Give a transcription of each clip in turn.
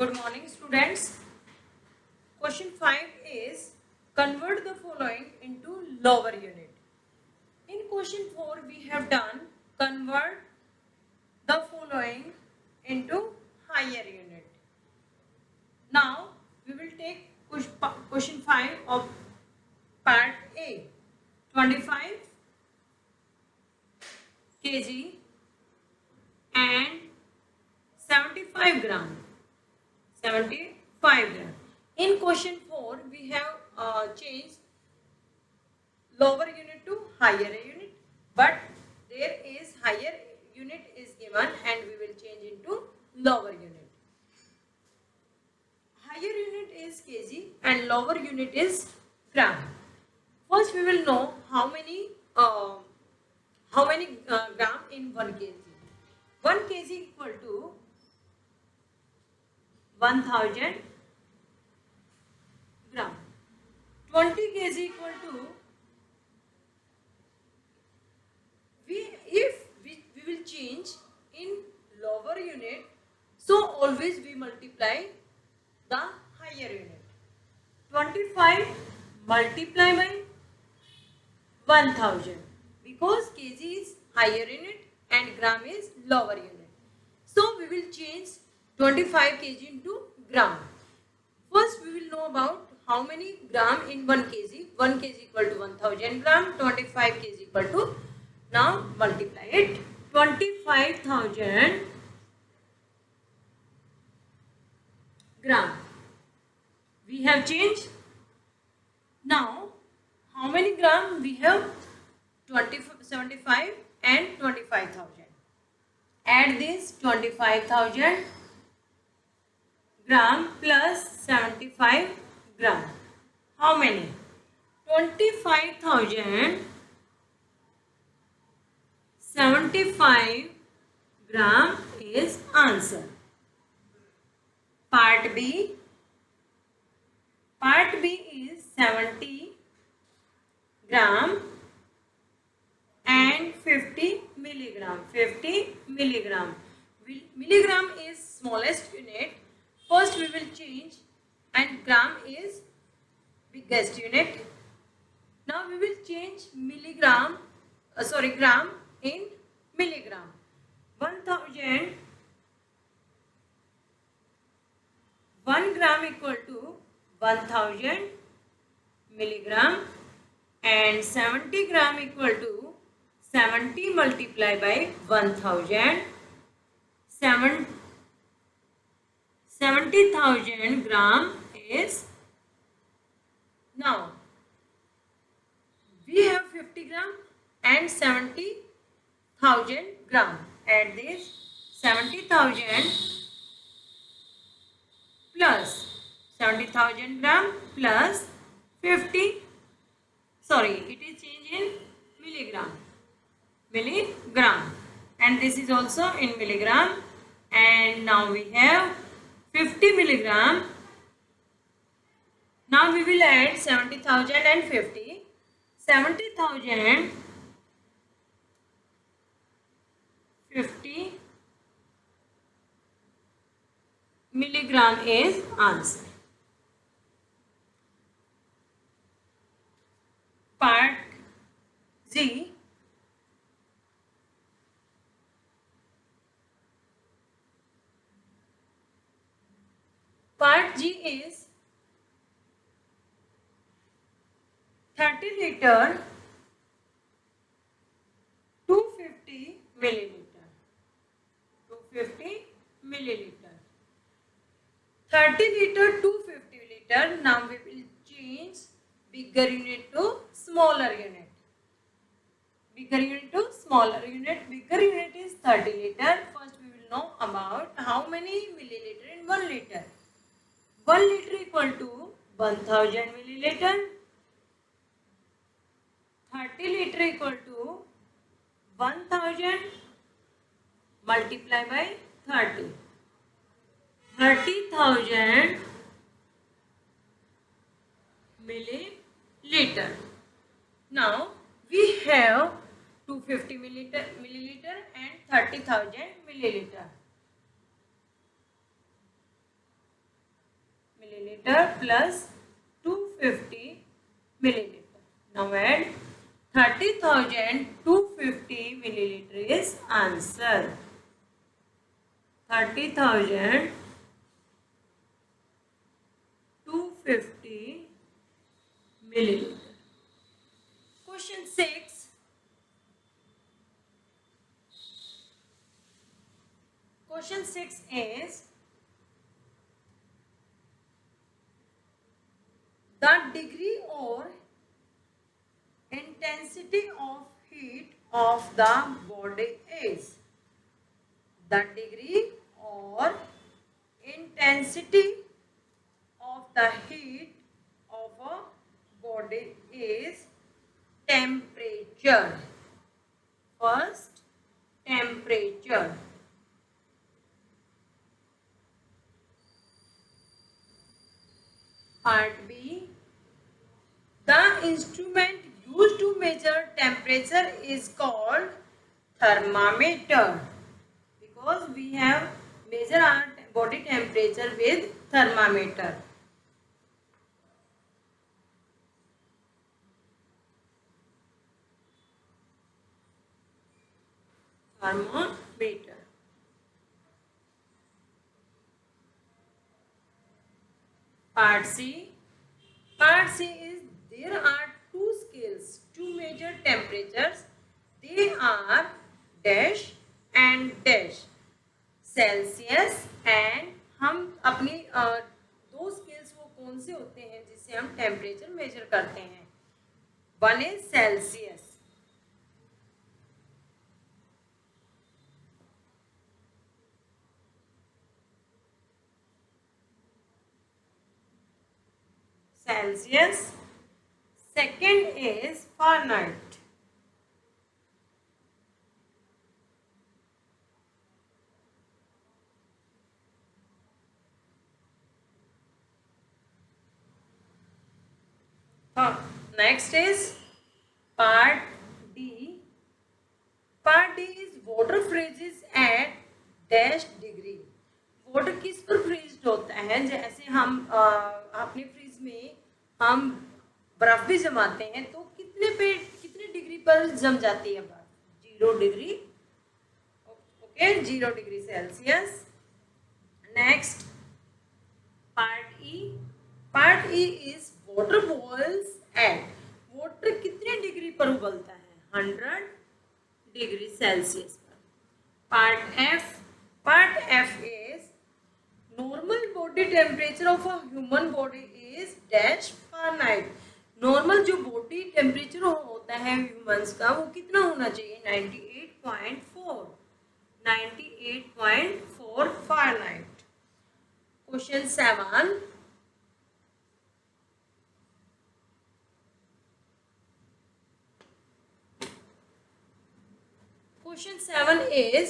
Good morning, students. Question 5 is convert the following into lower unit. In question 4, we have done convert the following into higher unit. Now, we will take question 5 of part A. 25 kg and 75 gram. 75 gram. In question 4, we have changed lower unit to higher unit, but there is higher unit is given and we will change into lower unit. Higher unit is kg and lower unit is gram. First, we will know how many gram in 1 kg. 1 kg equal to 1000 gram. 20 kg equal to we will change in lower unit, so always we multiply the higher unit. 25 multiply by 1000 because kg is higher unit and gram is lower unit. So we will change 25 kg into gram. First we will know about how many gram in 1 kg. 1 kg equal to 1000 gram. 25 kg equal to, now multiply it, 25,000 gram. We have changed. Now how many gram we have? 75 and 25,000. Add this 25,000 gram plus 75 gram. How many? 25,000 75 gram is answer. Part B. Part B is 70 gram and 50 milligram. 50 milligram. Milligram is smallest unit. First we will change and gram is biggest unit. Now we will change gram in milligram. 1000 1 gram equal to 1000 milligram and 70 gram equal to 70 multiplied by 1000. 70,000 gram is, now we have 50 gram and 70,000 gram. Add this 70,000 plus 70,000 gram plus 50, sorry, it is changed in milligram, and this is also in milligram, and now we have 50 milligram. Now we will add 70,000 and 50. 70,000 50 milligram is answer. Part G. Part G is 30 liter 250 milliliter. 250 milliliter. 30 liter 250 liter. Now we will change bigger unit to smaller unit. Bigger unit to smaller unit. Bigger unit is 30 liter. First we will know about how many milliliter in 1 liter. 1 liter equal to 1000 milliliter. 30 liter equal to 1000 multiply by 30. 30,000 milliliter. Now we have 250 milliliter and 30,000 milliliter. milliliter plus 250 milliliter. Now add 30,000 250 milliliter is answer. 30,000 250 milliliter. Question 6. Question 6 is the degree or intensity of heat of the body is. The degree or intensity of the heat of a body is temperature. First, temperature. Part B. The instrument used to measure temperature is called thermometer, because we have measure our body temperature with thermometer. Thermometer. Part C. Part C is there are two scales to measure temperatures. They are dash and dash. Celsius and हम अपनी दो scales वो कौन से होते हैं जिससे हम टेम्परेचर मेजर करते हैं. One is Celsius. Celsius. Second is Fahrenheit. Next is part D. Part D is water freezes at dash degree. Water किस पर फ्रीज होता है? जैसे हम अपने फ्रीज में हम बर्फ भी जमाते हैं तो कितने डिग्री पर जम जाती है बर्फ? 0 degree. Okay, 0 degree Celsius. Next part E. Part E is water boils at. Water कितने डिग्री पर उबलता है? 100 डिग्री सेल्सियस पर. Part F. Part F is normal body temperature of a human body is dash Fahrenheit. Normal जो body temperature होता है humans का वो कितना होना चाहिए? 98.4. 98.4 Fahrenheit. Question 7. Question 7 is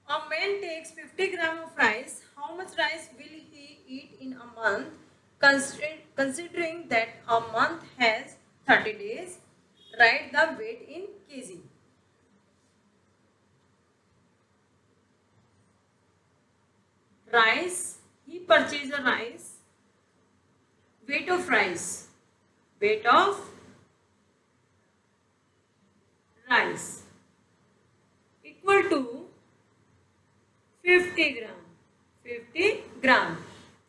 a man takes 50 grams of rice. How much rice will he eat in a month? Considering that a month has 30 days, write the weight in kg. Rice, he purchased a rice. Weight of rice. Weight of rice equal to 50 gram. 50 gram.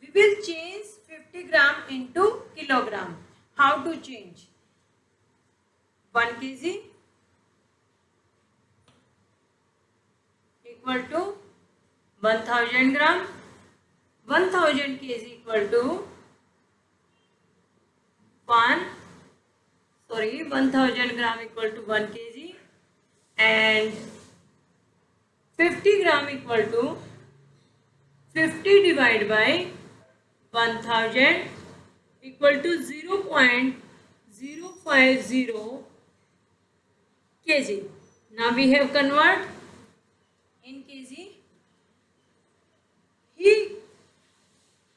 We will change 50 gram into kilogram. How to change? 1 kg equal to 1000 gram. 1000 kg equal to 1000 gram equal to 1 kg and 50 gram equal to 50 divided by 1000 equal to 0.050 kg. Now we have convert in kg.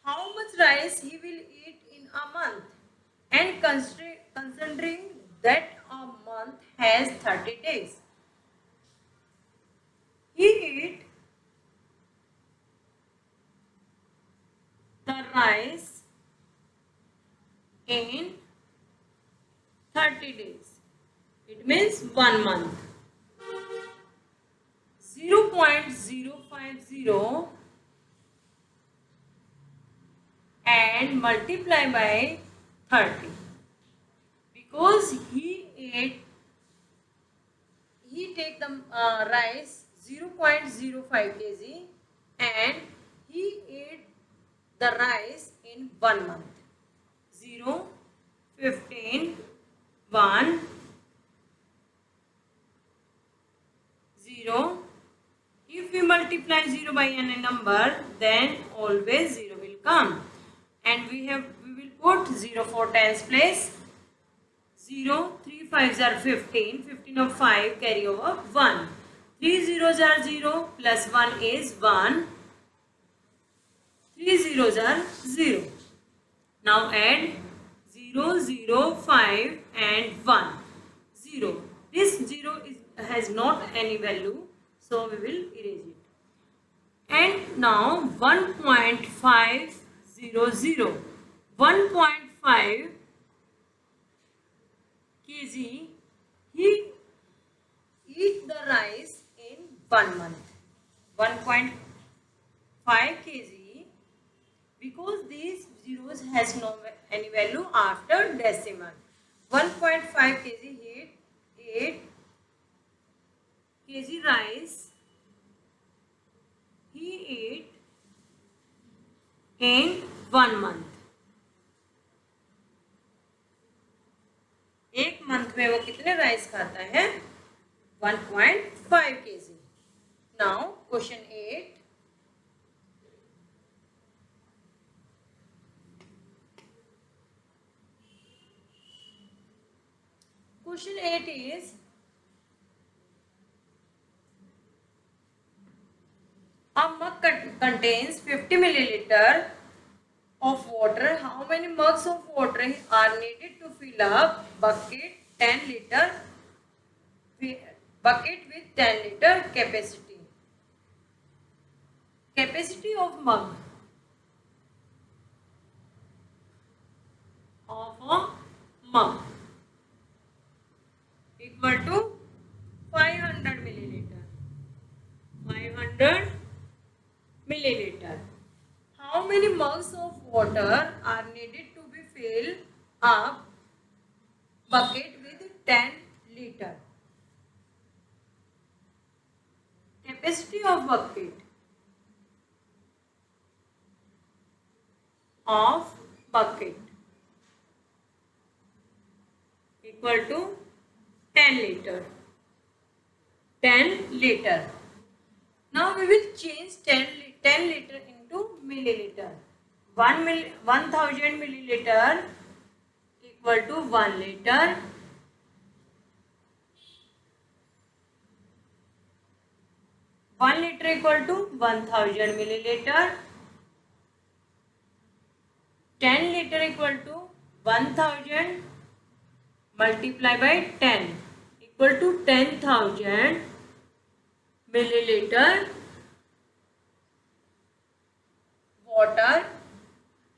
How much rice he will eat in a month? And considering that a month has 30 days, he eat the rice in 30 days. It means 1 month. 0.050 and multiply by 30, because he take the rice 0.05 kg and he ate the rice in 1 month. 0, 15, 1, 0. If we multiply 0 by any number, then always 0 will come. And we will put 0 for tens place. 0, 3 5s are 15, 15 of 5 carry over 1. 3 zeros are 0 plus 1 is 1. 3 zeros are 0. Now add 0, 0, 5 and 1. 0. This 0 has not any value, so we will erase it. And now 1.500. 1.5 kg, he eat the rice in 1 month. 1.5 kg, because these zeros has no any value after decimal. 1.5 kg he ate kg rice, he ate in 1 month. एक month में वो कितने rice खाता है? 1.5 kg. Now question 8. Question 8 is, a mug contains 50 milliliter of water. How many mugs of water are needed to fill up bucket 10 liter bucket with 10 liter capacity? Capacity of mug equal to 500 milliliter. 500 milliliter. How many mugs of water are needed to be filled up bucket with 10 liter? Capacity of bucket equal to 10 liter. 10 liter. Now we will change 10 liter into milliliter. 1000 milliliter equal to 1 liter. 1 liter equal to 1000 milliliter. 10 liter equal to 1000 multiply by 10 equal to 10,000 milliliter water,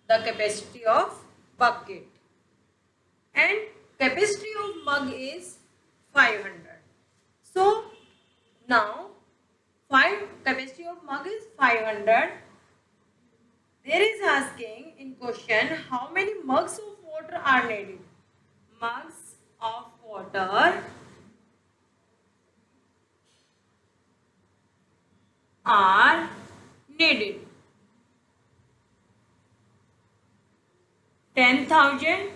the capacity of bucket, and capacity of mug is 500. So now capacity of mug is 500. There is asking in question, how many mugs of water are needed? Mugs of water are needed. 10,000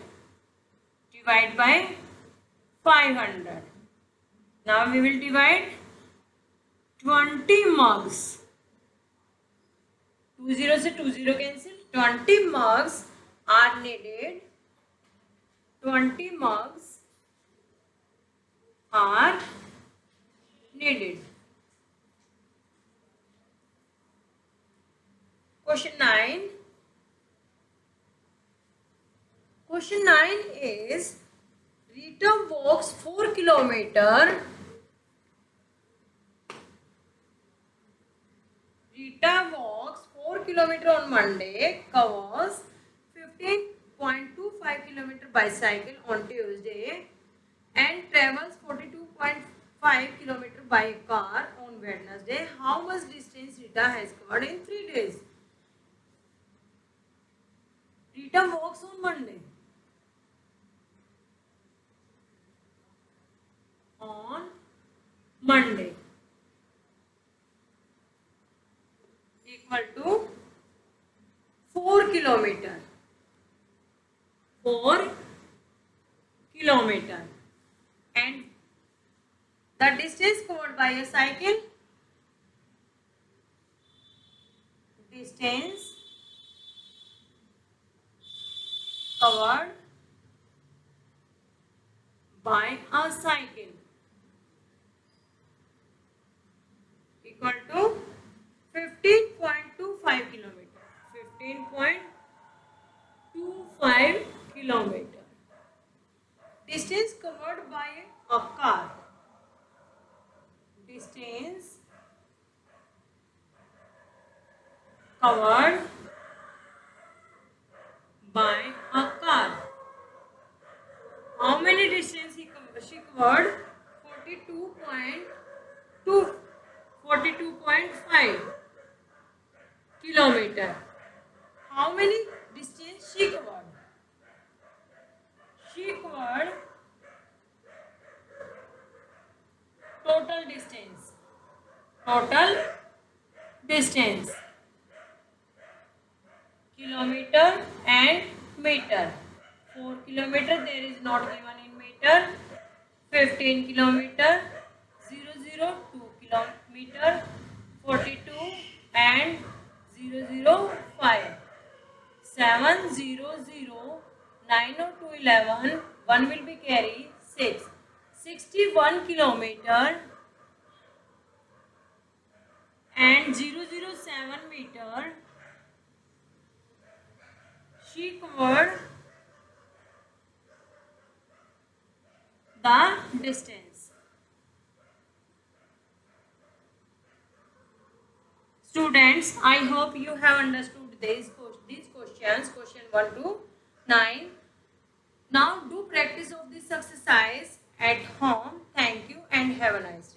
divided by 500. Now we will divide 20 mugs. 20 से 20 cancel. 20 mugs are needed. 20 mugs are needed. Question 9. Question 9 is, Rita walks 4 kilometers kilometer on Monday, covers 15.25 kilometer by cycle on Tuesday, and travels 42.5 kilometer by car on Wednesday. How much distance Rita has covered in 3 days? Rita walks on Monday. On Monday equal to 4 kilometer. 4 kilometer. And the distance covered by a cycle, distance covered by a cycle equal to 15.25 kilometer. 15.25 kilometer. Distance covered by a car. Distance covered by a car. How many distance she covered? 42.5 kilometer. How many distance she covered? She covered total distance. Total distance. Kilometer and meter. 4 kilometer there is not given in meter. 15 kilometer. 002 kilometer. 42 and 005. 700 902 11. 1 will be carry 6. 61 kilometer and 007 meter. She covered the distance. Students, I hope you have understood these questions, question 1 to 9. Now do practice of this exercise at home. Thank you and have a nice day.